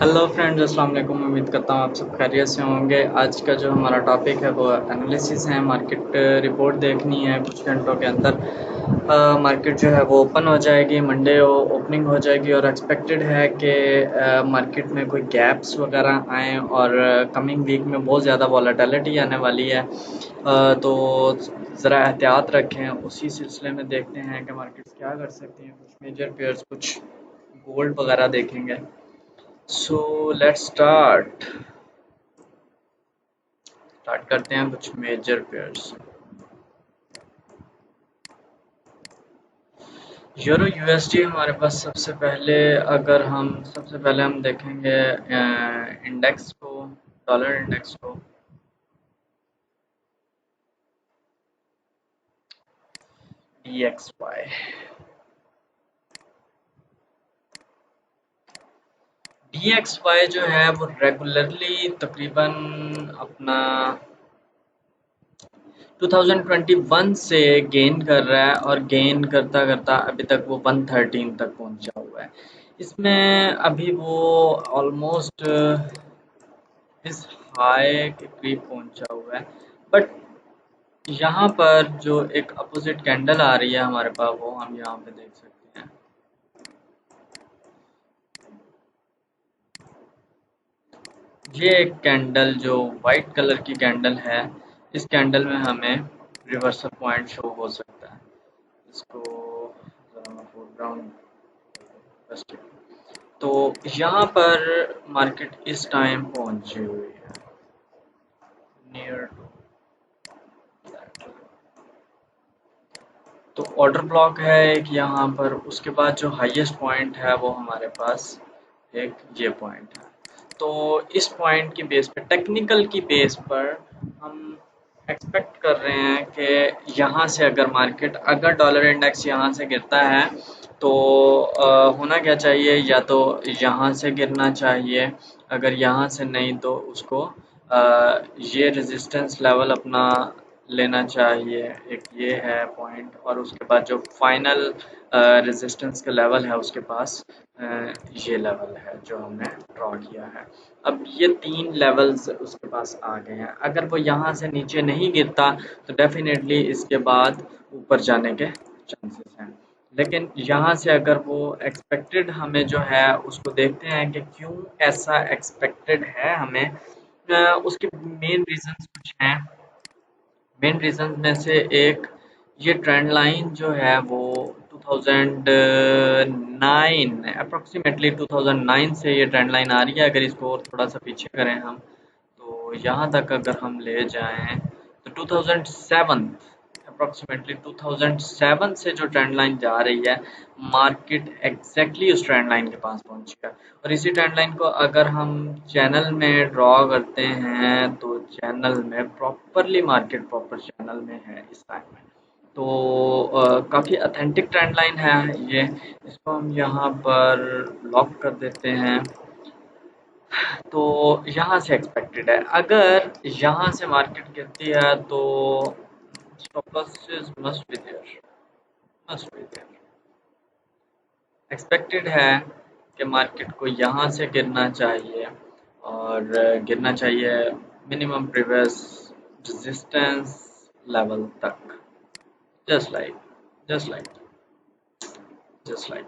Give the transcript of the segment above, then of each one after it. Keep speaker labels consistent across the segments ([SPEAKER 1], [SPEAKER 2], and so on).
[SPEAKER 1] Hello friends, अस्सलाम वालेकुम। उम्मीद करता हूँ आप सब खैरियत से होंगे। आज का जो हमारा टॉपिक है वो एनालिसिस है। मार्केट रिपोर्ट देखनी है कुछ घंटों के अंदर। मार्केट जो है वो ओपन हो जाएगी, मंडे ओपनिंग हो जाएगी और एक्सपेक्टेड है कि मार्केट में कोई गैप्स वगैरह आएँ और कमिंग वीक में बहुत ज़्यादा वॉलेटिलिटी आने वाली है। तो ज़रा एहतियात रखें। उसी सिलसिले में देखते हैं कि मार्केट्स क्या कर सकती हैं। कुछ मेजर पेयर्स, कुछ गोल्ड वगैरह देखेंगे। सो लेट्स स्टार्ट करते हैं कुछ मेजर पेयर्स। यूरो यूएसडी हमारे पास सबसे पहले हम देखेंगे इंडेक्स को, डॉलर इंडेक्स को। DXY DXY जो है वो रेगुलरली तकरीबन अपना 2021 से गेन कर रहा है और गेन करता करता अभी तक वो 113 तक पहुंचा हुआ है। इसमें अभी वो ऑलमोस्ट इस हाई के करीब पहुंचा हुआ है। बट यहाँ पर जो एक अपोजिट कैंडल आ रही है हमारे पास, वो हम यहाँ पे देख सकते हैं। ये एक कैंडल जो वाइट कलर की कैंडल है, इस कैंडल में हमें रिवर्सल पॉइंट शो हो सकता है। इसको जरा मैं फोरग्राउंड, तो यहाँ पर मार्केट इस टाइम पहुंची हुई है नियर टू दैट। तो ऑर्डर ब्लॉक है एक यहाँ पर। उसके बाद जो हाईएस्ट पॉइंट है वो हमारे पास एक ये पॉइंट है। तो इस पॉइंट की बेस पे, टेक्निकल की बेस पर, हम एक्सपेक्ट कर रहे हैं कि यहाँ से अगर डॉलर इंडेक्स यहाँ से गिरता है तो होना क्या चाहिए, या तो यहाँ से गिरना चाहिए। अगर यहाँ से नहीं तो उसको ये रेजिस्टेंस लेवल अपना लेना चाहिए। एक ये है पॉइंट, और उसके बाद जो फाइनल रेजिस्टेंस का लेवल है उसके पास ये लेवल है जो हमने ड्रॉ किया है। अब ये 3 लेवल्स उसके पास आ गए हैं। अगर वो यहाँ से नीचे नहीं गिरता तो डेफिनेटली इसके बाद ऊपर जाने के चांसेस हैं। लेकिन यहाँ से अगर वो एक्सपेक्टेड, हमें जो है उसको देखते हैं कि क्यों ऐसा एक्सपेक्टेड है हमें। उसके मेन रीजंस कुछ हैं। मेन रीजन में से एक, ये ट्रेंड लाइन जो है वो 2009, अप्रोक्सीमेटली 2009 से ये ट्रेंड लाइन आ रही है। अगर इसको और थोड़ा सा पीछे करें हम, तो यहाँ तक अगर हम ले जाएं तो 2007, अप्रोक्सीमेटली 2007 से जो ट्रेंड लाइन जा रही है, मार्केट एग्जैक्टली उस ट्रेंड लाइन के पास पहुंच गया। और इसी ट्रेंड लाइन को अगर हम चैनल में ड्रॉ करते हैं तो चैनल में प्रॉपरली, मार्केट प्रॉपर चैनल में है इस टाइम में। तो काफ़ी अथेंटिक ट्रेंड लाइन है ये। इसको हम यहाँ पर लॉक कर देते हैं। तो यहाँ से एक्सपेक्टेड है, अगर यहाँ से मार्केट गिरती है तो stop losses must be there, must be there. Expected है कि मार्केट को यहाँ से गिरना चाहिए, और गिरना चाहिए मिनिमम प्रीवियस रेजिस्टेंस लेवल तक। Just like just like just like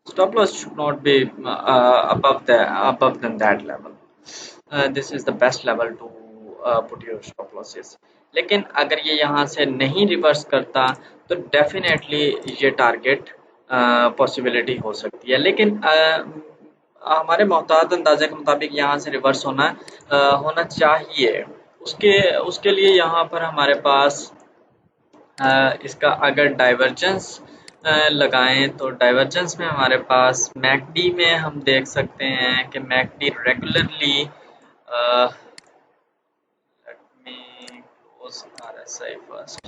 [SPEAKER 1] stop loss should not be above than that level. This is the best level to put your stop losses. लेकिन अगर ये यहाँ से नहीं रिवर्स करता तो डेफिनेटली ये टारगेट पॉसिबिलिटी हो सकती है। लेकिन हमारे मोहतात अंदाजे के मुताबिक यहाँ से रिवर्स होना चाहिए। उसके उसके लिए यहाँ पर हमारे पास इसका अगर डाइवर्जेंस लगाएं तो डाइवर्जेंस में हमारे पास मैकडी में हम देख सकते हैं कि MACD regularly, let me close RSI first.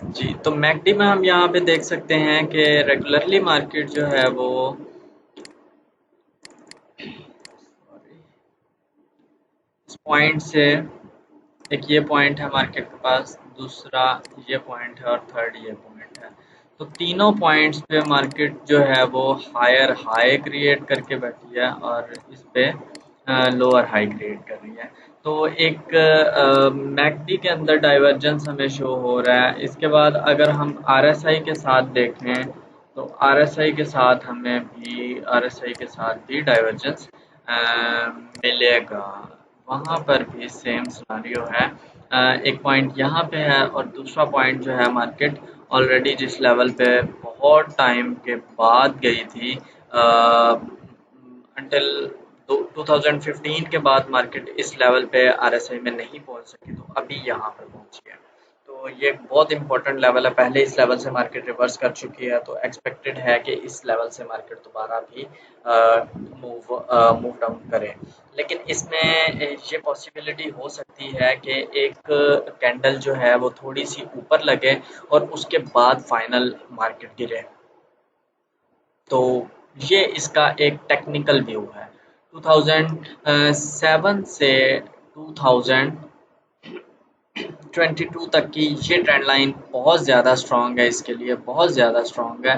[SPEAKER 1] जी, तो मैकडी में हम यहाँ पे देख सकते हैं कि रेगुलरली मार्केट जो है वो इस पॉइंट से, एक ये पॉइंट है मार्केट के पास, दूसरा ये पॉइंट है और थर्ड ये पॉइंट है। तो तीनों पॉइंट्स पे मार्केट जो है वो हायर हाई क्रिएट करके बैठी है और इस पे लोअर हाई क्रिएट कर रही है। तो एक मैकडी के अंदर डाइवर्जेंस हमें शो हो रहा है। इसके बाद अगर हम आरएसआई के साथ देखें तो आरएसआई के साथ हमें भी आरएसआई के साथ भी डाइवर्जेंस मिलेगा। वहाँ पर भी सेम सिनारियो है। एक पॉइंट यहाँ पे है और दूसरा पॉइंट जो है मार्केट ऑलरेडी जिस लेवल पे बहुत टाइम के बाद गई थी अंटिल 2015 के बाद मार्केट इस लेवल पे आरएसआई में नहीं पहुंच सकी, तो अभी यहाँ पर पहुंची है। तो ये एक बहुत इंपॉर्टेंट लेवल है। पहले इस लेवल से मार्केट रिवर्स कर चुकी है, तो एक्सपेक्टेड है कि इस लेवल से मार्केट दोबारा भी मूव डाउन करे। लेकिन इसमें ये पॉसिबिलिटी हो सकती है कि एक कैंडल जो है वो थोड़ी सी ऊपर लगे और उसके बाद फाइनल मार्केट गिरे। तो ये इसका एक टेक्निकल व्यू है। 2007 से 2022 तक की ये ट्रेंड लाइन बहुत ज़्यादा स्ट्रॉन्ग है, इसके लिए बहुत ज़्यादा स्ट्रॉन्ग है।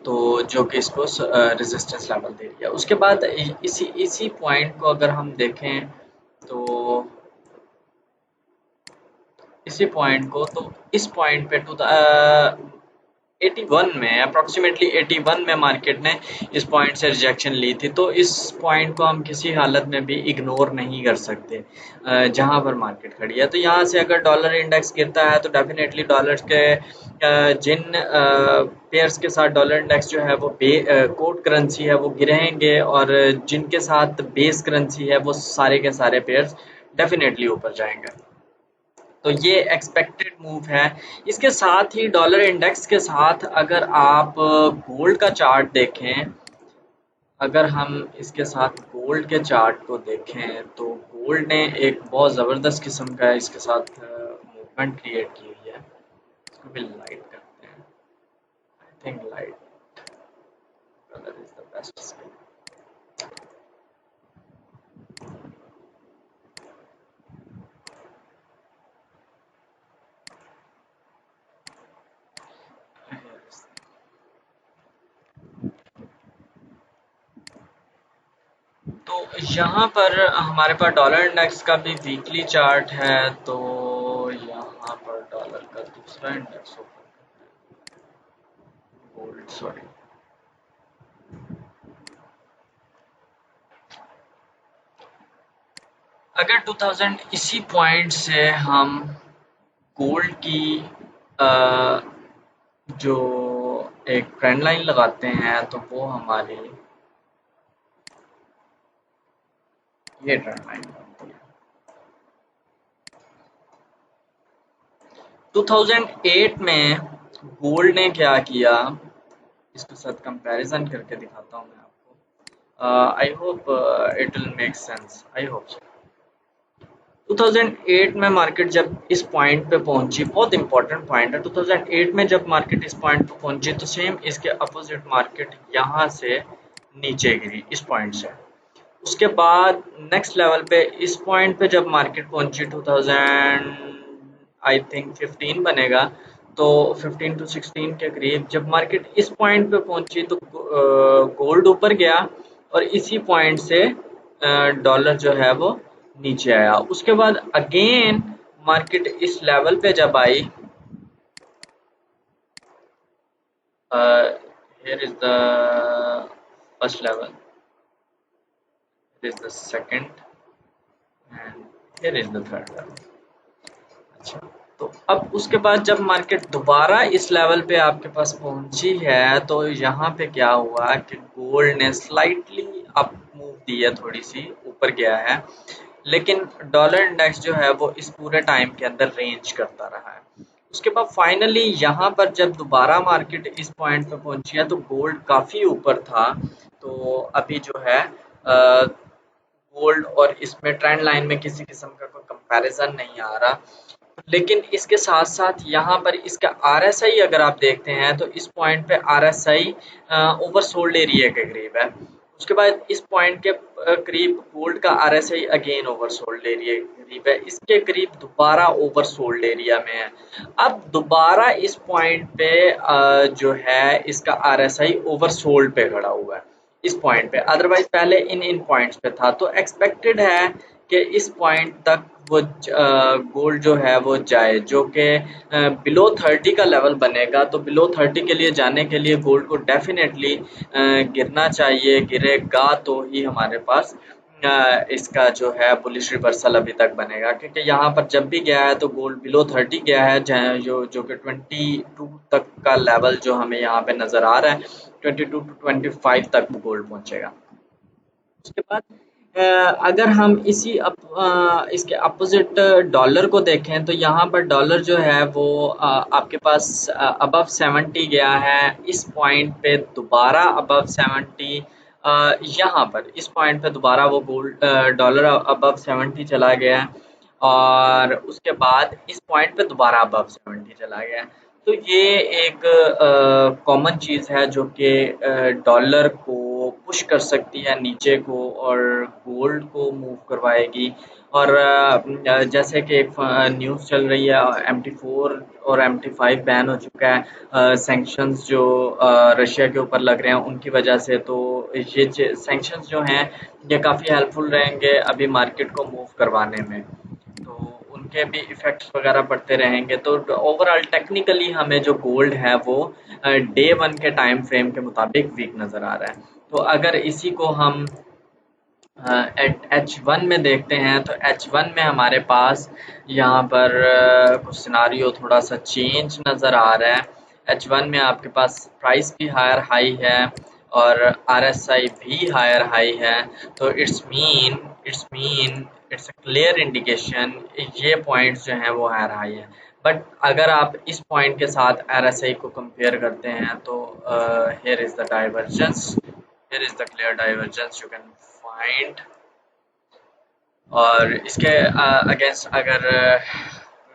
[SPEAKER 1] तो जो कि इसको रेजिस्टेंस लेवल दे रही है। उसके बाद इसी पॉइंट को अगर हम देखें तो इसी पॉइंट को तो इस पॉइंट पे 81 में अप्रॉक्सीमेटली 81 में मार्केट ने इस पॉइंट से रिजेक्शन ली थी। तो इस पॉइंट को हम किसी हालत में भी इग्नोर नहीं कर सकते जहां पर मार्केट खड़ी है। तो यहाँ से अगर डॉलर इंडेक्स गिरता है तो डेफिनेटली डॉलर्स के जिन पेयर्स के साथ डॉलर इंडेक्स जो है वो कोड करेंसी है वो गिरेंगे और जिनके साथ बेस करेंसी है वो सारे के सारे पेयर्स डेफिनेटली ऊपर जाएंगे। तो ये एक्सपेक्टेड मूव है। इसके साथ ही डॉलर इंडेक्स के साथ अगर आप गोल्ड का चार्ट देखें, अगर हम इसके साथ गोल्ड के चार्ट को देखें तो गोल्ड ने एक बहुत ज़बरदस्त किस्म का इसके साथ मूवमेंट क्रिएट की हुई है। इसको भी लाइट करते हैं। I think light colour is the best. तो यहाँ पर हमारे पास डॉलर इंडेक्स का भी वीकली चार्ट है। तो यहाँ पर डॉलर का दूसरा इंडेक्स ओपन, गोल्ड सॉरी, अगर 2000 इसी पॉइंट से हम गोल्ड की अ, जो एक ट्रेंड लाइन लगाते हैं तो वो हमारी ये ट्रेंड लाइन बनती है। 2008 में गोल्ड ने क्या किया, इसके साथ कंपैरिजन करके दिखाता हूँ मैं आपको। I hope it will make sense, I hope so. 2008 में मार्केट जब इस पॉइंट पे पहुंची, बहुत इंपॉर्टेंट पॉइंट है। 2008 में जब मार्केट इस पॉइंट पे पहुंची तो सेम इसके अपोजिट मार्केट यहाँ से नीचे गिरी इस पॉइंट से। उसके बाद नेक्स्ट लेवल पे इस पॉइंट पे जब मार्केट पहुंची 2000 आई थिंक 15 बनेगा, तो 15 टू 16 के करीब जब मार्केट इस पॉइंट पे पहुंची तो गोल्ड ऊपर गया और इसी पॉइंट से डॉलर जो है वो नीचे आया। उसके बाद अगेन मार्केट इस लेवल पे जब आई, here is the first level, here is the second and here is the third level. अच्छा, तो अब उसके बाद जब मार्केट दोबारा इस लेवल पे आपके पास पहुंची है तो यहाँ पे क्या हुआ कि गोल्ड ने स्लाइटली अप मूव दी है, थोड़ी सी ऊपर गया है। लेकिन डॉलर इंडेक्स जो है वो इस पूरे टाइम के अंदर रेंज करता रहा है। उसके बाद फाइनली यहाँ पर जब दोबारा मार्केट इस पॉइंट पे पहुंची है तो गोल्ड काफ़ी ऊपर था। तो अभी जो है गोल्ड और इसमें ट्रेंड लाइन में किसी किस्म का कोई कंपैरिजन नहीं आ रहा। लेकिन इसके साथ साथ यहाँ पर इसका आरएसआई अगर आप देखते हैं तो इस पॉइंट पे आरएसआई ओवरसोल्ड एरिया के करीब है। उसके बाद इस पॉइंट के करीब गोल्ड का RSI अगेन ओवरसोल्ड एरिया करीब है, इसके करीब दोबारा ओवरसोल्ड एरिया में है। अब दोबारा इस पॉइंट पे जो है इसका RSI ओवरसोल्ड पे खड़ा हुआ है इस पॉइंट पे, अदरवाइज पहले इन पॉइंट्स पे था। तो एक्सपेक्टेड है कि इस पॉइंट तक वो गोल्ड जो है वो जाए, जो कि बिलो 30 का लेवल बनेगा। तो बिलो 30 के लिए जाने के लिए गोल्ड को डेफिनेटली गिरना चाहिए, गिरेगा तो ही हमारे पास इसका जो है बुलिश रिवर्सल अभी तक बनेगा, क्योंकि यहाँ पर जब भी गया है तो गोल्ड बिलो 30 गया है, जो कि 22 तक का लेवल जो हमें यहाँ पे नजर आ रहा है, 22 टू 25 तक गोल्ड पहुंचेगा। उसके बाद अगर हम इसके अपोजिट डॉलर को देखें तो यहाँ पर डॉलर जो है वो आपके पास अबव 70 गया है, इस पॉइंट पे दोबारा अबव 70, यहाँ पर इस पॉइंट पे दोबारा वो गोल्ड डॉलर अबव 70 चला गया है, और उसके बाद इस पॉइंट पे दोबारा अबव 70 चला गया है। तो ये एक कॉमन चीज़ है जो कि डॉलर को पुश कर सकती है नीचे को और गोल्ड को मूव करवाएगी। और जैसे कि एक न्यूज़ चल रही है, MT4 और MT5 बैन हो चुका है सैंक्शंस जो रशिया के ऊपर लग रहे हैं उनकी वजह से। तो ये सैंक्शंस जो हैं ये काफ़ी हेल्पफुल रहेंगे अभी मार्केट को मूव करवाने में, तो उनके भी इफ़ेक्ट्स वगैरह पड़ते रहेंगे। तो ओवरऑल टेक्निकली हमें जो गोल्ड है वो डे वन के टाइम फ्रेम के मुताबिक वीक नज़र आ रहा है। तो अगर इसी को हम H1 में देखते हैं तो H1 में हमारे पास यहाँ पर कुछ सिनारियो थोड़ा सा चेंज नज़र आ रहा है। H1 में आपके पास प्राइस भी हायर हाई है और RSI भी हायर हाई है। तो इट्स अ क्लियर इंडिकेशन ये पॉइंट्स जो हैं वो हायर हाई है। बट अगर आप इस पॉइंट के साथ RSI को कंपेयर करते हैं तो here is the divergence, here is the clear divergence you can find। और इसके अगेंस्ट अगर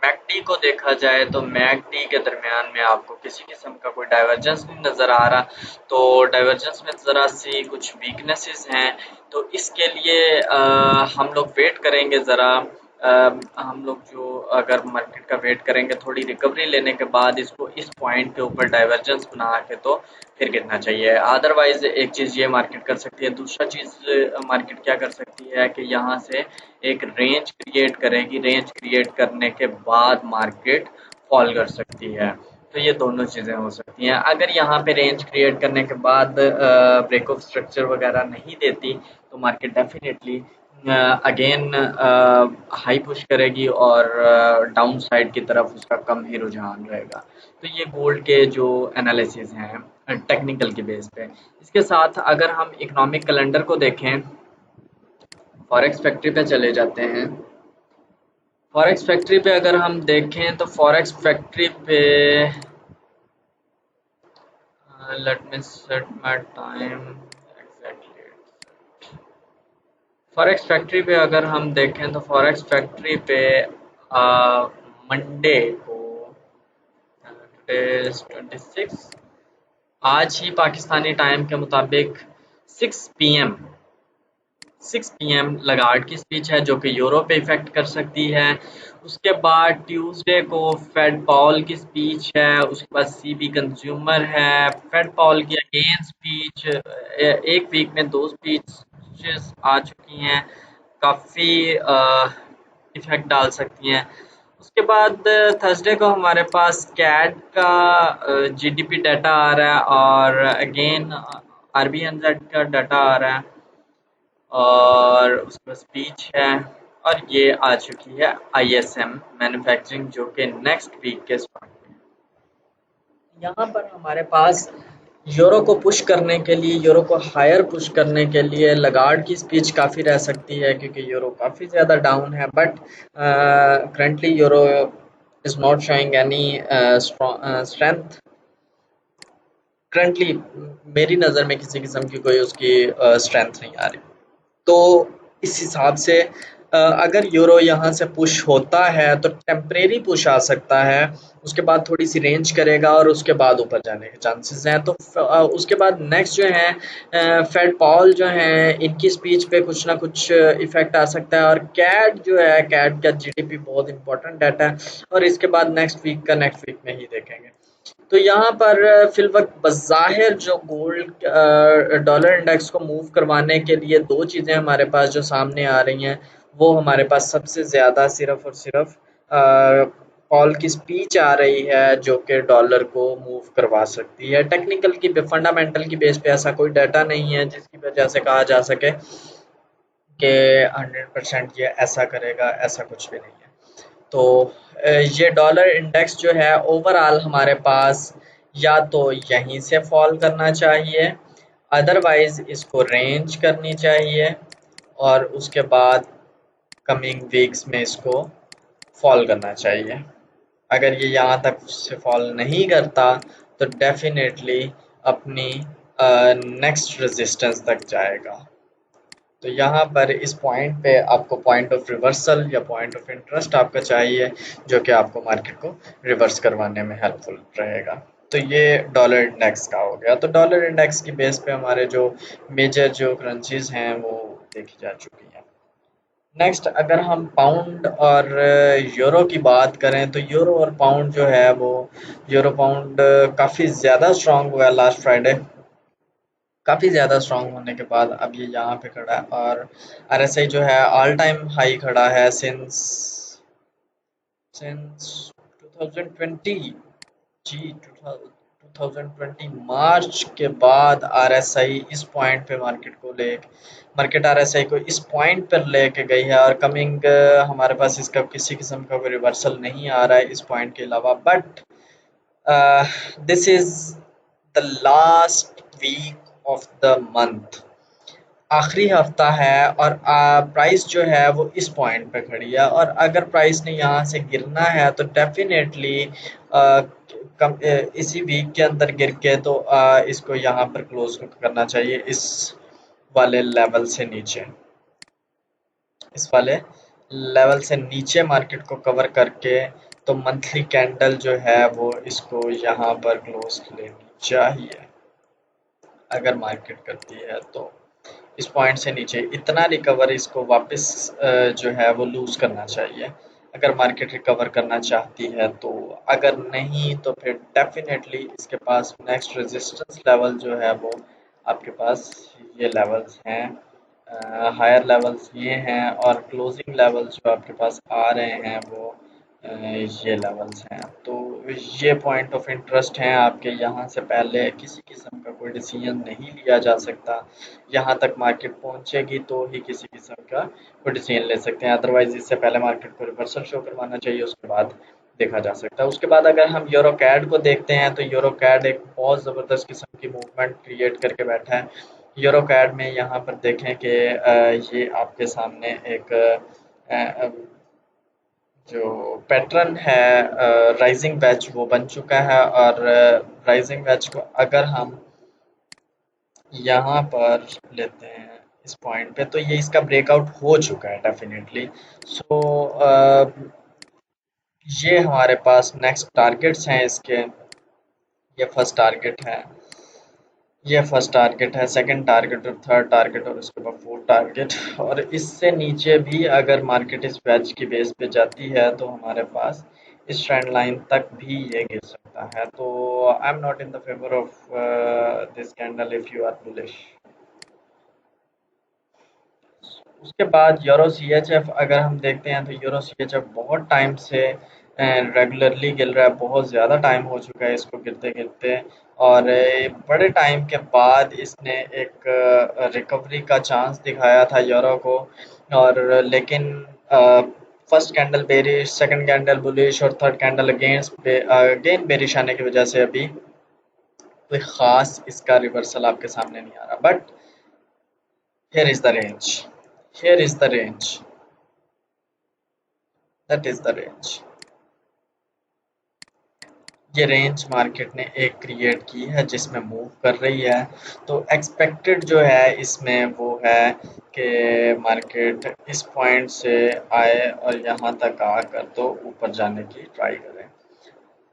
[SPEAKER 1] मैकडी को देखा जाए तो मैकडी के दरमियान में आपको किसी किस्म का कोई डाइवर्जेंस नहीं नज़र आ रहा। तो डाइवर्जेंस में ज़रा सी कुछ वीकनेसेस हैं, तो इसके लिए हम लोग वेट करेंगे ज़रा। हम लोग जो अगर मार्केट का वेट करेंगे थोड़ी रिकवरी लेने के बाद इसको इस पॉइंट के ऊपर डाइवर्जेंस बना के तो फिर गिरना चाहिए। अदरवाइज एक चीज़ ये मार्केट कर सकती है, दूसरा चीज़ मार्केट क्या कर सकती है कि यहाँ से एक रेंज क्रिएट करेगी, रेंज क्रिएट करने के बाद मार्केट फॉल कर सकती है। तो ये दोनों चीज़ें हो सकती हैं। अगर यहाँ पे रेंज क्रिएट करने के बाद ब्रेक ऑफ स्ट्रक्चर वगैरह नहीं देती तो market definitely again high push करेगी और डाउन साइड की तरफ उसका कम ही रुझान रहेगा। तो ये गोल्ड के जो एनालिसिस हैं टेक्निकल के बेस पे। इसके साथ अगर हम इकोनॉमिक कैलेंडर को देखें, फॉरेक्स फैक्ट्री पे चले जाते हैं। फॉरेक्स फैक्ट्री पे अगर हम देखें तो फॉरेक्स फैक्ट्री पे let me set my time exactly. Forex factory पे अगर हम देखें तो फॉरेक्स फैक्ट्री पे मंडे को, टुडे इज 26, आज ही पाकिस्तानी टाइम के मुताबिक 6 पीएम लगार्ड की स्पीच है जो कि यूरो पे इफेक्ट कर सकती है। उसके बाद ट्यूसडे को फेड पॉल की स्पीच है, उसके बाद सीबी कंज्यूमर है। फेड पॉल की अगेन स्पीच, एक वीक में 2 स्पीचेस आ चुकी हैं, काफ़ी इफेक्ट डाल सकती हैं। उसके बाद थर्सडे को हमारे पास कैट का जीडीपी डाटा आ रहा है और अगेन RBNZ का डाटा आ रहा है और उसके बाद स्पीच है। और ये आ चुकी है ISM मैन्युफैक्चरिंग जो कि नेक्स्ट वीक के स्टार्ट में। यहाँ पर हमारे पास यूरो को पुश करने के लिए, यूरो को हायर पुश करने के लिए लगार्ड की स्पीच काफ़ी रह सकती है, क्योंकि यूरो काफ़ी ज़्यादा डाउन है। But currently euro is not showing any strength. Currently मेरी नज़र में किसी किस्म की कोई उसकी स्ट्रेंथ नहीं आ रही। तो इस हिसाब से अगर यूरो यहाँ से पुश होता है तो टेम्परेरी पुश आ सकता है, उसके बाद थोड़ी सी रेंज करेगा और उसके बाद ऊपर जाने के चांसेस हैं। तो उसके बाद नेक्स्ट जो है फेड पॉल जो है, इनकी स्पीच पे कुछ ना कुछ इफेक्ट आ सकता है। और कैट जो है, कैट का जीडीपी बहुत इंपॉर्टेंट डाटा है, और इसके बाद नेक्स्ट वीक में ही देखेंगे। तो यहाँ पर फिलवक्त बज़ाहिर जो गोल्ड डॉलर इंडेक्स को मूव करवाने के लिए दो चीज़ें हमारे पास जो सामने आ रही हैं, वो हमारे पास सबसे ज़्यादा सिर्फ और सिर्फ पॉल की स्पीच आ रही है, जो कि डॉलर को मूव करवा सकती है। टेक्निकल की फंडामेंटल की बेस पे ऐसा कोई डाटा नहीं है जिसकी वजह से कहा जा सके कि 100% ये ऐसा करेगा, ऐसा कुछ भी नहीं है। तो ये डॉलर इंडेक्स जो है ओवरऑल हमारे पास या तो यहीं से फॉल करना चाहिए, अदरवाइज इसको रेंज करनी चाहिए, और उसके बाद कमिंग वीक्स में इसको फॉल करना चाहिए। अगर ये यहाँ तक से फॉल नहीं करता तो डेफिनेटली अपनी नेक्स्ट रेजिस्टेंस तक जाएगा। तो यहाँ पर इस पॉइंट पे आपको पॉइंट ऑफ रिवर्सल या पॉइंट ऑफ इंटरेस्ट आपका चाहिए, जो कि आपको मार्केट को रिवर्स करवाने में हेल्पफुल रहेगा। तो ये डॉलर इंडेक्स का हो गया। तो डॉलर इंडेक्स की बेस पे हमारे जो मेजर जो करेंसीज हैं वो देखी जा चुकी हैं। नेक्स्ट अगर हम पाउंड और यूरो की बात करें, तो यूरो और पाउंड जो है वो, यूरो पाउंड काफ़ी ज़्यादा स्ट्रांग हुआ है लास्ट फ्राइडे। काफ़ी ज़्यादा स्ट्रांग होने के बाद अब ये यहाँ पे खड़ा है, और आरएसआई जो है ऑल टाइम हाई खड़ा है सिंस सिंस 2020 जी 2020 मार्च के बाद आरएसआई इस पॉइंट पे मार्केट आरएसआई को इस पॉइंट पर लेके गई है, और कमिंग हमारे पास इसका किसी किस्म का कोई रिवर्सल नहीं आ रहा है इस पॉइंट के अलावा। But this is the last week of the month, आखिरी हफ्ता है, और प्राइस जो है वो इस पॉइंट पे खड़ी है, और अगर प्राइस ने यहाँ से गिरना है तो डेफिनेटली इसी वीक के अंदर गिर के तो इसको यहाँ पर क्लोज करना चाहिए, वाले लेवल से नीचे इस वाले लेवल से नीचे मार्केट को कवर करके, तो मंथली कैंडल जो है वो इसको यहाँ पर क्लोज लेनी चाहिए। अगर मार्केट करती है तो इस पॉइंट से नीचे इतना रिकवर इसको वापस जो है वो लूज करना चाहिए, अगर मार्केट रिकवर करना चाहती है तो। अगर नहीं तो फिर डेफिनेटली इसके पास नेक्स्ट रेजिस्टेंस लेवल जो है वो आपके पास ये लेवल्स हैं, हायर लेवल्स ये हैं, और क्लोजिंग लेवल्स जो आपके पास आ रहे हैं वो ये लेवल्स हैं। तो ये पॉइंट ऑफ इंटरेस्ट हैं आपके। यहाँ से पहले किसी किस्म का कोई डिसीजन नहीं लिया जा सकता, यहाँ तक मार्केट पहुँचेगी तो ही किसी किस्म का कोई डिसीजन ले सकते हैं, अदरवाइज इससे पहले मार्केट को रिवर्सल शो करवाना चाहिए, उसके बाद देखा जा सकता है। उसके बाद अगर हम यूरो कैड को देखते हैं, तो यूरो कैड एक बहुत ज़बरदस्त किस्म की मूवमेंट क्रिएट करके बैठा है। यूरो कैड में यहाँ पर देखें कि ये आपके सामने एक जो पैटर्न है राइजिंग वेज वो बन चुका है, और राइजिंग वेज को अगर हम यहाँ पर लेते हैं इस पॉइंट पे, तो ये इसका ब्रेकआउट हो चुका है डेफिनेटली। सो ये हमारे पास नेक्स्ट टारगेट्स हैं इसके। ये फर्स्ट टारगेट है, ये फर्स्ट टारगेट है, सेकंड टारगेट और थर्ड टारगेट, और उसके बाद फोर्थ टारगेट। और इससे नीचे भी अगर मार्केट इस वेज की बेस पे जाती है तो हमारे पास इस ट्रेंड लाइन तक भी ये गिर सकता है। तो I am not in the favour of this candle if you are bullish. उसके बाद यूरो सीएचएफ अगर हम देखते हैं, तो यूरो सीएचएफ बहुत टाइम से रेगुलरली गिर रहा है, बहुत ज़्यादा टाइम हो चुका है इसको गिरते गिरते, और बड़े टाइम के बाद इसने एक रिकवरी का चांस दिखाया था यूरो को, और लेकिन first candle bearish, second candle bullish, और थर्ड कैंडल अगेन बेरिश आने की वजह से अभी कोई ख़ास इसका रिवर्सल आपके सामने नहीं आ रहा। But here is the range, here is the range, that is the range। ये रेंज मार्केट ने एक क्रिएट की है जिसमें मूव कर रही है। तो एक्सपेक्टेड जो है इसमें वो है कि मार्केट इस पॉइंट से आए और यहाँ तक आकर तो ऊपर जाने की ट्राई करें।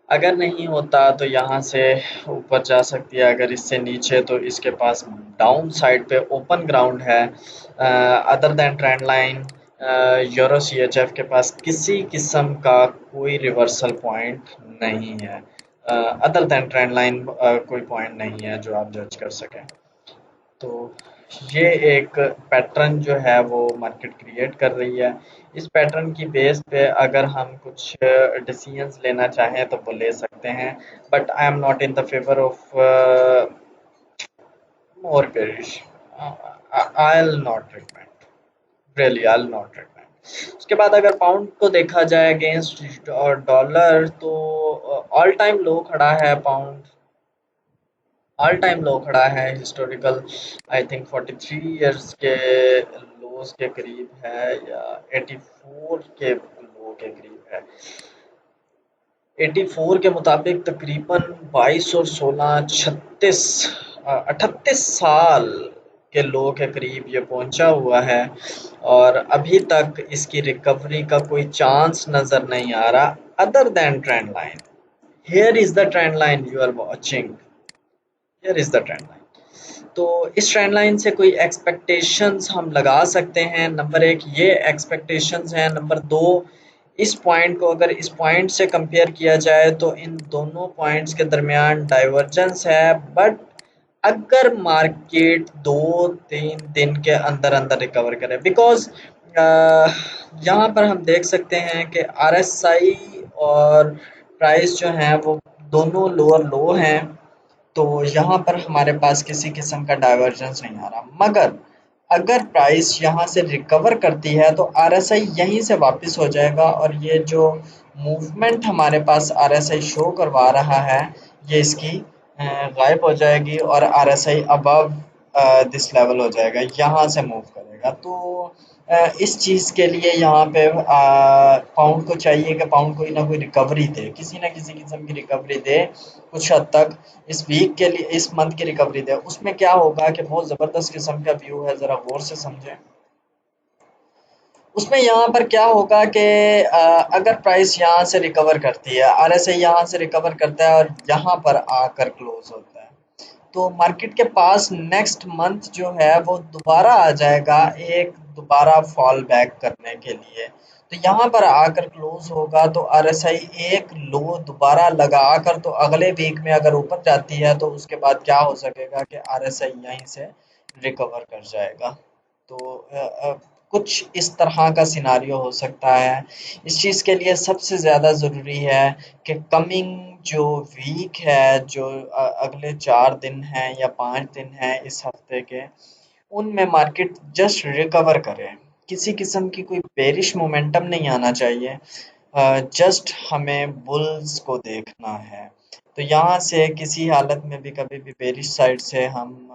[SPEAKER 1] अगर नहीं होता तो यहाँ से ऊपर जा सकती है, अगर इससे नीचे तो इसके पास डाउन साइड पे ओपन ग्राउंड है। Other than trend line, euro CHF के पास किसी किस्म का कोई रिवर्सल पॉइंट नहीं है। अदर देन ट्रेंड लाइन कोई पॉइंट नहीं है जो आप जज कर सकें। तो ये एक पैटर्न जो है वो मार्केट क्रिएट कर रही है। इस पैटर्न की बेस पे अगर हम कुछ डिसीजंस लेना चाहें तो वो ले सकते हैं, but I am not in the favour of more bearish. I will not recommend, really I will not recommend. उसके बाद अगर पाउंड को देखा जाए अगेंस्ट और डॉलर, तो ऑल टाइम लो खड़ा है पाउंड, ऑल टाइम लो खड़ा है हिस्टोरिकल, आई थिंक 43 इयर्स के लोज के करीब है, या 84 के लो के करीब है। 84 के मुताबिक तकरीबन 22 और 16 36 38 साल के लो के करीब ये पहुंचा हुआ है, और अभी तक इसकी रिकवरी का कोई चांस नजर नहीं आ रहा other than trend line. Here is the trend line you are watching, here is the trend line. तो इस ट्रेंड लाइन से कोई एक्सपेक्टेशंस हम लगा सकते हैं। नंबर एक ये एक्सपेक्टेशंस हैं। नंबर दो, इस पॉइंट को अगर इस पॉइंट से कंपेयर किया जाए तो इन दोनों पॉइंट्स के दरमियान डाइवर्जेंस है, बट अगर मार्केट 2-3 दिन के अंदर अंदर रिकवर करे, बिकॉज यहाँ पर हम देख सकते हैं कि आरएसआई और प्राइस जो है वो दोनों लोअर लो हैं, तो यहाँ पर हमारे पास किसी किस्म का डाइवर्जेंस नहीं आ रहा। मगर अगर प्राइस यहाँ से रिकवर करती है तो आरएसआई यहीं से वापस हो जाएगा, और ये जो मूवमेंट हमारे पास आरएसआई शो करवा रहा है ये इसकी गायब हो जाएगी, और आरएसआई अबव दिस लेवल हो जाएगा, यहाँ से मूव करेगा। तो इस चीज़ के लिए यहाँ पे पाउंड को चाहिए कि पाउंड कोई ना कोई रिकवरी दे, किसी ना किसी किस्म की रिकवरी दे कुछ हद तक। इस वीक के लिए, इस मंथ की रिकवरी दे। उसमें क्या होगा कि बहुत ज़बरदस्त किस्म का व्यू है, ज़रा गौर से समझें। उसमें यहाँ पर क्या होगा कि अगर प्राइस यहाँ से रिकवर करती है, आरएसआई यहाँ से रिकवर करता है और यहाँ पर आकर क्लोज होता है, तो मार्केट के पास नेक्स्ट मंथ जो है वो दोबारा आ जाएगा एक दोबारा फॉल बैक करने के लिए। तो यहाँ पर आकर क्लोज होगा तो आरएसआई एक लो दोबारा लगा कर, तो अगले वीक में अगर ऊपर जाती है तो उसके बाद क्या हो सकेगा कि आरएसआई यहीं से रिकवर कर जाएगा। तो कुछ इस तरह का सिनारियो हो सकता है। इस चीज़ के लिए सबसे ज़्यादा ज़रूरी है कि कमिंग जो वीक है, जो अगले 4 दिन हैं या 5 दिन हैं इस हफ्ते के, उनमें मार्केट जस्ट रिकवर करे। किसी किस्म की कोई बेरिश मोमेंटम नहीं आना चाहिए, जस्ट हमें बुल्स को देखना है। तो यहाँ से किसी हालत में भी कभी भी बेरिश साइड से हम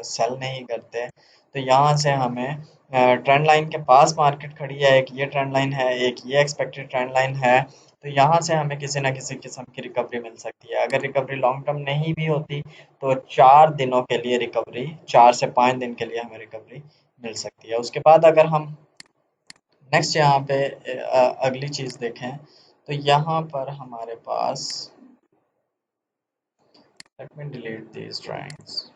[SPEAKER 1] सेल नहीं करते। तो यहाँ से हमें ट्रेंड लाइन के पास मार्केट खड़ी है, एक ये ट्रेंड लाइन है, एक ये एक्सपेक्टेड ट्रेंड लाइन है, तो यहाँ से हमें किसी ना किसी किस्म की रिकवरी मिल सकती है। अगर रिकवरी लॉन्ग टर्म नहीं भी होती तो 4 दिनों के लिए रिकवरी, 4 से 5 दिन के लिए हमें रिकवरी मिल सकती है। उसके बाद अगर हम नेक्स्ट यहाँ पे अगली चीज़ देखें, तो यहाँ पर हमारे पास, let me delete these drawings.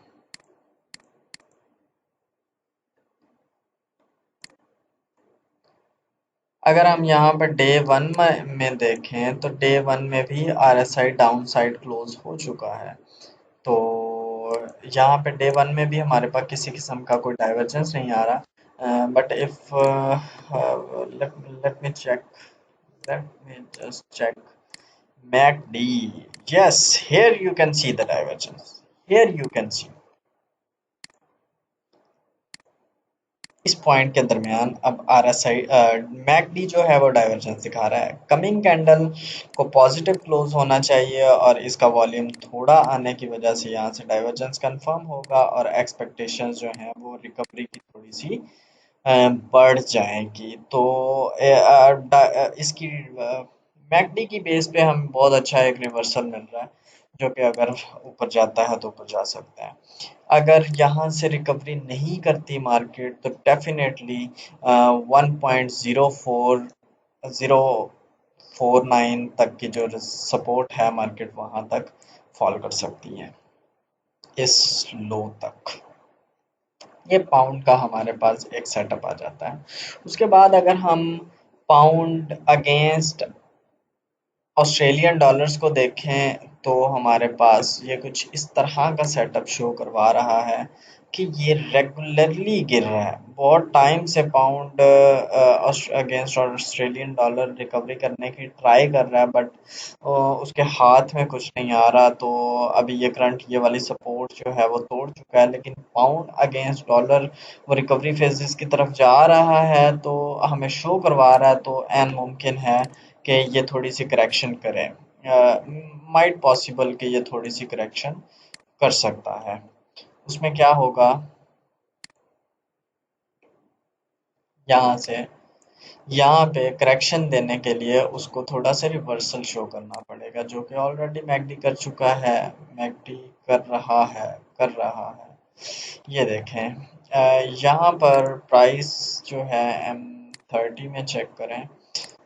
[SPEAKER 1] अगर हम यहाँ पर डे वन में देखें तो डे वन में भी आरएसआई डाउन साइड क्लोज हो चुका है। तो यहाँ पे डे वन में भी हमारे पास किसी किस्म का कोई डाइवर्जेंस नहीं आ रहा। But if let me check, let me just check MACD. Yes, here you can see the divergence. Here you can see इस पॉइंट के दरमियान अब आरएसआई मैकडी जो है वो डाइवर्जेंस दिखा रहा है। कमिंग कैंडल को पॉजिटिव क्लोज होना चाहिए और इसका वॉल्यूम थोड़ा आने की वजह से यहाँ से डाइवर्जेंस कंफर्म होगा और एक्सपेक्टेशंस जो हैं वो रिकवरी की थोड़ी सी बढ़ जाएगी। तो इसकी मैकडी की बेस पे हम बहुत अच्छा एक रिवर्सल मिल रहा है। जो कि अगर ऊपर जाता है तो ऊपर जा सकता है। अगर यहाँ से रिकवरी नहीं करती मार्केट तो डेफिनेटली 1.049 तक की जो सपोर्ट है मार्केट वहां तक फॉल कर सकती है, इस लो तक। ये पाउंड का हमारे पास एक सेटअप आ जाता है। उसके बाद अगर हम पाउंड अगेंस्ट ऑस्ट्रेलियन डॉलर्स को देखें तो हमारे पास ये कुछ इस तरह का सेटअप शो करवा रहा है कि ये रेगुलरली गिर रहा है। बहुत टाइम से pound against Australian dollar recovery करने की ट्राई कर रहा है, बट उसके हाथ में कुछ नहीं आ रहा। तो अभी ये करंट ये वाली सपोर्ट जो है वो तोड़ चुका है, लेकिन पाउंड अगेंस्ट डॉलर वो रिकवरी फेजेस की तरफ जा रहा है, तो हमें शो करवा रहा है। तो एन मुमकिन है कि ये थोड़ी सी करेक्शन करें, माइट पॉसिबल कि ये थोड़ी सी करेक्शन कर सकता है। उसमें क्या होगा, यहाँ से यहाँ पे करेक्शन देने के लिए उसको थोड़ा सा रिवर्सल शो करना पड़ेगा, जो कि ऑलरेडी मैकडी कर चुका है, मैकडी कर रहा है। ये देखें, यहाँ पर प्राइस जो है M30 में चेक करें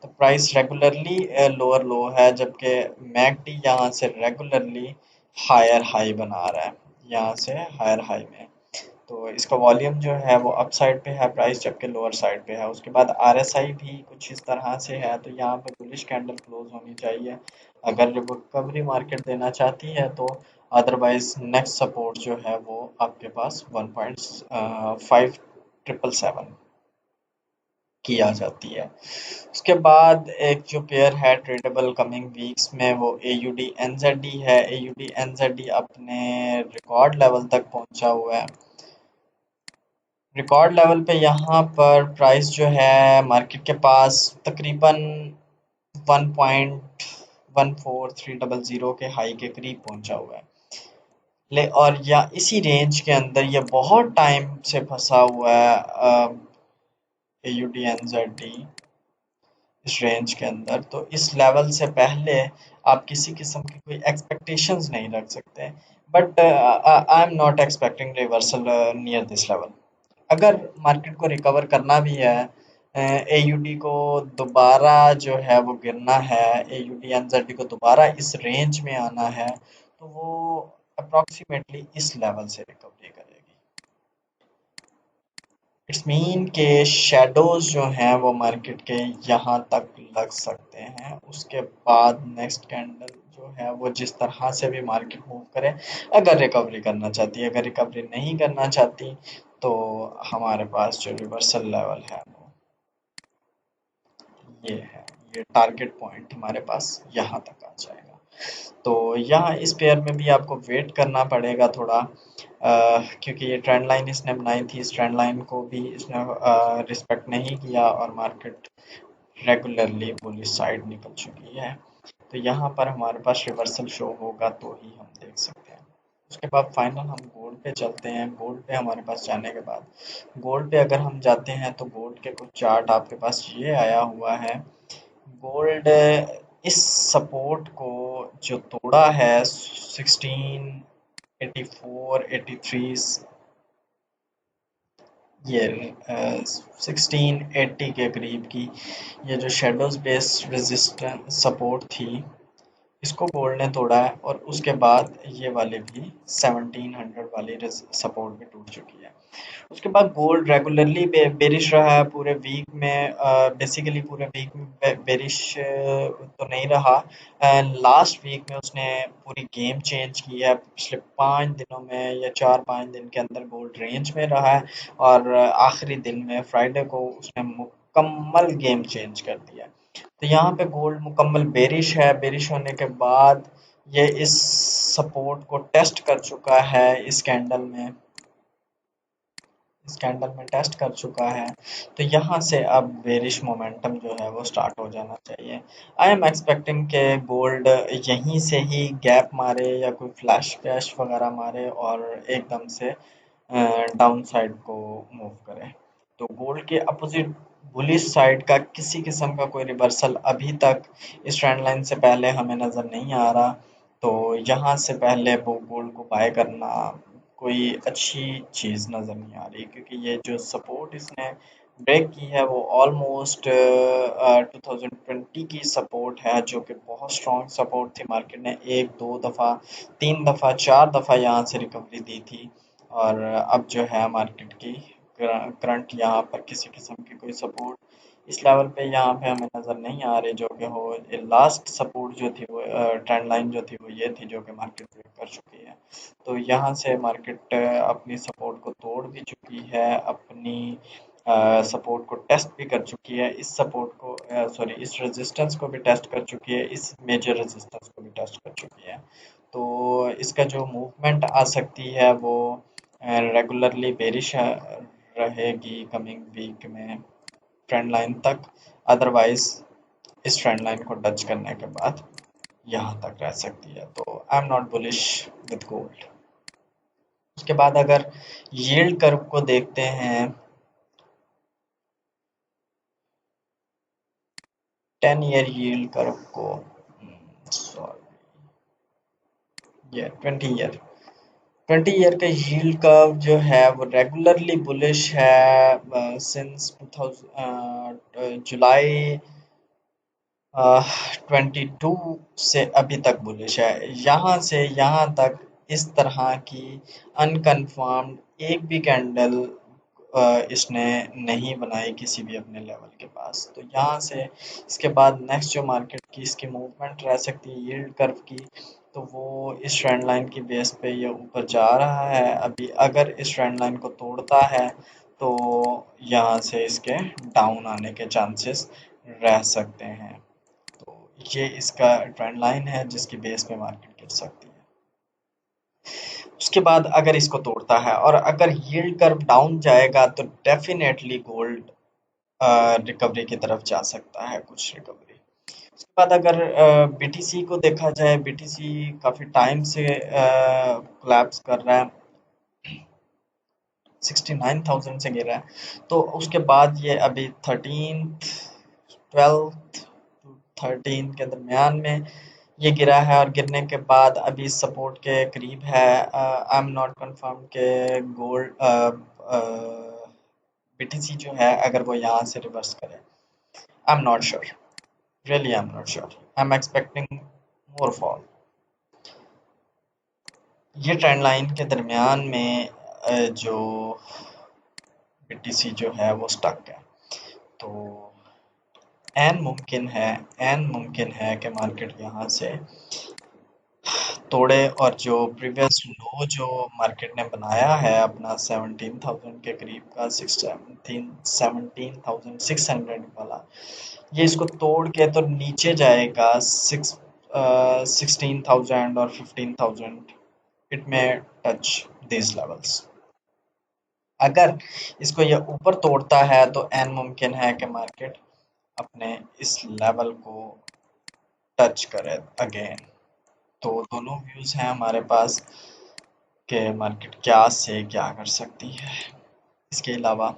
[SPEAKER 1] तो प्राइस रेगुलरली लोअर लो है, जबकि मैकडी यहाँ से रेगुलरली हायर हाई बना रहा है, यहाँ से हायर हाई में। तो इसका वॉल्यूम जो है वो अप साइड पे है प्राइस, जबकि लोअर साइड पे है। उसके बाद आरएसआई भी कुछ इस तरह से है, तो यहाँ पे बुलिश कैंडल क्लोज होनी चाहिए अगर रिकवरी मार्केट देना चाहती है तो। अदरवाइज नेक्स्ट सपोर्ट जो है वो आपके पास 1.5777 की आ जाती है। उसके बाद एक जो पेयर है ट्रेडेबल कमिंग वीक्स में, वो AUD NZD है। AUD NZD अपने रिकॉर्ड लेवल तक पहुंचा हुआ है। रिकॉर्ड लेवल पे यहाँ पर प्राइस जो है मार्केट के पास तकरीबन 1.14300 के हाई के करीब पहुंचा हुआ है। ले और या इसी रेंज के अंदर ये बहुत टाइम से फंसा हुआ है, AUD NZD इस रेंज के अंदर। तो इस लेवल से पहले आप किसी किस्म की कोई एक्सपेक्टेशंस नहीं रख सकते, but I am not expecting reversal near this level. अगर मार्केट को रिकवर करना भी है, AUD को दोबारा जो है वो गिरना है, AUD NZD को दोबारा इस रेंज में आना है, तो वो अप्रॉक्सीमेटली इस लेवल से रिकवरी करेगी। इट्स मीन के शैडोज जो हैं वो मार्केट के यहाँ तक लग सकते हैं। उसके बाद नेक्स्ट कैंडल जो है वो जिस तरह से भी मार्केट मूव करे, अगर रिकवरी करना चाहती है, अगर रिकवरी नहीं करना चाहती तो हमारे पास जो रिवर्सल लेवल है वो ये है। ये टारगेट पॉइंट हमारे पास यहाँ तक आ जाएगा। तो यहाँ इस पेयर में भी आपको वेट करना पड़ेगा थोड़ा, क्योंकि ये ट्रेंड लाइन इसने बनाई थी, इस ट्रेंड लाइन को भी इसने रिस्पेक्ट नहीं किया और मार्केट रेगुलरली बुलिश साइड निकल चुकी है। तो यहाँ पर हमारे पास रिवर्सल शो होगा तो ही हम देख सकते हैं। उसके बाद फाइनल हम गोल्ड पे चलते हैं। गोल्ड पे हमारे पास जाने के बाद, गोल्ड पे अगर हम जाते हैं तो गोल्ड के कुछ चार्ट आपके पास ये आया हुआ है। गोल्ड इस सपोर्ट को जो तोड़ा है 1684 83 ये 1680 के करीब की ये जो शेडोज बेस्ड रेजिस्टेंस सपोर्ट थी, इसको गोल्ड ने तोड़ा है। और उसके बाद ये वाले भी 1700 वाली सपोर्ट भी टूट चुकी है। उसके बाद गोल्ड रेगुलरली बेरिश रहा है पूरे वीक में, बेसिकली पूरे वीक में बेरिश तो नहीं रहा। लास्ट वीक में उसने पूरी गेम चेंज की है। पिछले 5 दिनों में या 4-5 दिन के अंदर गोल्ड रेंज में रहा है, और आखिरी दिन में फ्राइडे को उसने मुकम्मल गेम चेंज कर दिया। तो यहाँ पे गोल्ड मुकम्मल बेरिश है। बेरिश होने के बाद ये इस सपोर्ट को टेस्ट कर चुका है, इस कैंडल में टेस्ट कर चुका है। तो यहाँ से अब बेरिश मोमेंटम जो है वो स्टार्ट हो जाना चाहिए। आई एम एक्सपेक्टिंग के गोल्ड यहीं से ही गैप मारे या कोई फ्लैश कैश वगैरह मारे और एकदम से डाउन साइड को मूव करे। तो गोल्ड के अपोजिट बुलिश साइड का किसी किस्म का कोई रिवर्सल अभी तक इस ट्रेंड लाइन से पहले हमें नज़र नहीं आ रहा। तो यहाँ से पहले वो गोल्ड को बाय करना कोई अच्छी चीज़ नज़र नहीं आ रही, क्योंकि ये जो सपोर्ट इसने ब्रेक की है वो ऑलमोस्ट 2020 की सपोर्ट है, जो कि बहुत स्ट्रॉन्ग सपोर्ट थी। मार्केट ने एक दो दफ़ा, तीन दफ़ा, चार दफ़ा यहाँ से रिकवरी दी थी, और अब जो है मार्केट की करंट यहाँ पर किसी किस्म की कोई सपोर्ट इस लेवल पे यहाँ पे हमें नज़र नहीं आ रही, जो कि हो लास्ट सपोर्ट जो थी वो ट्रेंड लाइन जो थी वो ये थी, जो कि मार्केट ब्रेक कर चुकी है। तो यहाँ से मार्केट अपनी सपोर्ट को तोड़ भी चुकी है, अपनी सपोर्ट को टेस्ट भी कर चुकी है, इस सपोर्ट को सॉरी इस रेजिस्टेंस को भी टेस्ट कर चुकी है, इस मेजर रेजिस्टेंस को भी टेस्ट कर चुकी है। तो इसका जो मूवमेंट आ सकती है वो रेगुलरली बेरिश रहेगी कमिंग वीक में ट्रेंड लाइन तक, अदरवाइज इस ट्रेंड लाइन को टच करने के बाद यहाँ तक रह सकती है। तो I am not bullish with gold. उसके बाद अगर यील्ड कर्व को देखते हैं, 10 ईयर यील्ड कर्व को, सॉरी ये 20 ईयर, 20 ईयर का यील्ड कर्व जो है वो रेगुलरली बुलिश है सिंस 2000 जुलाई 22 से अभी तक बुलिश है। यहाँ से यहाँ तक इस तरह की अनकन्फर्म्ड एक भी कैंडल इसने नहीं बनाई किसी भी अपने लेवल के पास। तो यहाँ से इसके बाद नेक्स्ट जो मार्केट की इसकी मूवमेंट रह सकती है यील्ड कर्व की, तो वो इस ट्रेंड लाइन की बेस पे ये ऊपर जा रहा है। अभी अगर इस ट्रेंड लाइन को तोड़ता है तो यहाँ से इसके डाउन आने के चांसेस रह सकते हैं। तो ये इसका ट्रेंड लाइन है जिसकी बेस पे मार्केट गिर सकती है। उसके बाद अगर इसको तोड़ता है और अगर यील्ड कर्व डाउन जाएगा तो डेफिनेटली गोल्ड रिकवरी की तरफ जा सकता है, कुछ रिकवरी। उसके बाद अगर बीटीसी को देखा जाए, बीटीसी काफ़ी टाइम से कोलैप्स कर रहा है, 69,000 से गिर रहा है। तो उसके बाद ये अभी 12th टू 13 के दरमियान में ये गिरा है, और गिरने के बाद अभी सपोर्ट के करीब है। आई एम नॉट कंफर्म के गोल्ड बीटीसी जो है अगर वो यहाँ से रिवर्स करे, आई am not sure, really I am not sure, I am expecting more fall. ये ट्रेंड लाइन के दरमियान में जो बीटीसी जो है वो स्टक है। तो एन मुमकिन है कि मार्केट यहाँ से तोड़े, और जो प्रीवियस लो जो मार्केट ने बनाया है अपना 17,000 के करीब का, 17,600 वाला, ये इसको तोड़ के तो नीचे जाएगा 16,000 और 15,000, इट में टच दिस लेवल्स। अगर इसको ये ऊपर तोड़ता है तो एन मुमकिन है कि मार्केट अपने इस लेवल को टच करे अगेन। तो दोनों व्यूज हैं हमारे पास कि मार्केट क्या से क्या कर सकती है। इसके अलावा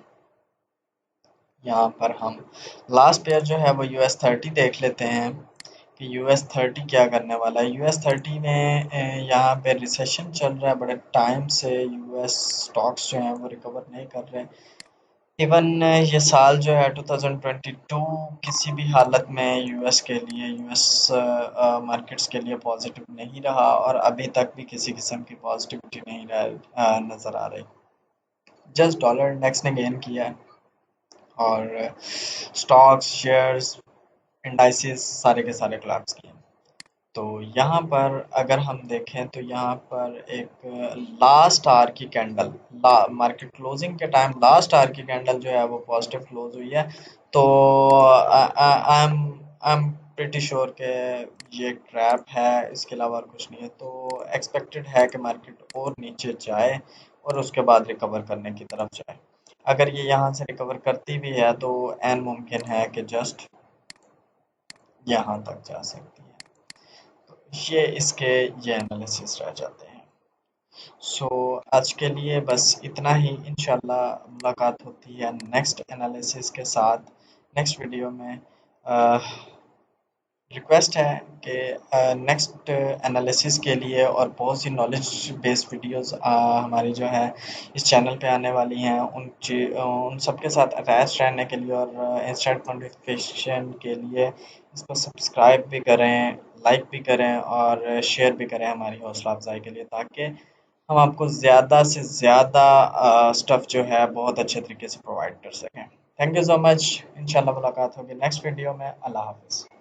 [SPEAKER 1] यहाँ पर हम लास्ट पेयर जो है वो US30 देख लेते हैं कि US30 क्या करने वाला है। US30 में यहाँ पे रिसेशन चल रहा है, बड़े टाइम से यूएस स्टॉक्स जो हैं वो रिकवर नहीं कर रहे। इवन ये साल जो है 2022 किसी भी हालत में यूएस के लिए, यूएस मार्केट्स के लिए पॉजिटिव नहीं रहा, और अभी तक भी किसी किस्म की पॉजिटिविटी नहीं नज़र आ रही। जस्ट डॉलर इंडेक्स ने गेन किया है, और स्टॉक्स, शेयर्स, इंडाइसेस सारे के सारे कोलैप्स किए। तो यहाँ पर अगर हम देखें तो यहाँ पर एक लास्ट आवर की कैंडल, मार्केट क्लोजिंग के टाइम लास्ट आवर की कैंडल जो है वो पॉजिटिव क्लोज हुई है। तो आई एम प्रिटी श्योर कि ये ट्रैप है, इसके अलावा और कुछ नहीं है। तो एक्सपेक्टेड है कि मार्केट और नीचे जाए और उसके बाद रिकवर करने की तरफ जाए। अगर ये यहाँ से रिकवर करती भी है तो एन मुमकिन है कि जस्ट यहाँ तक जा सकती है। ये इसके ये एनालिसिस रह जाते हैं। सो आज के लिए बस इतना ही। इंशाल्लाह मुलाकात होती है नेक्स्ट एनालिसिस के साथ, नेक्स्ट वीडियो में। रिक्वेस्ट है कि नेक्स्ट एनालिसिस के लिए और बहुत सी नॉलेज बेस्ड वीडियोस हमारी जो है इस चैनल पे आने वाली हैं, उन सब के साथ अटैच रहने के लिए और इंस्टेंट नोटिफिकेशन के लिए इसको सब्सक्राइब भी करें, लाइक भी करें और शेयर भी करें हमारी हौसला अफजाई के लिए, ताकि हम आपको ज़्यादा से ज़्यादा स्टफ़ जो है बहुत अच्छे तरीके से प्रोवाइड कर सकें। Thank you so much. इंशाल्लाह मुलाकात होगी नेक्स्ट वीडियो में। अल्लाह हाफ़िज़।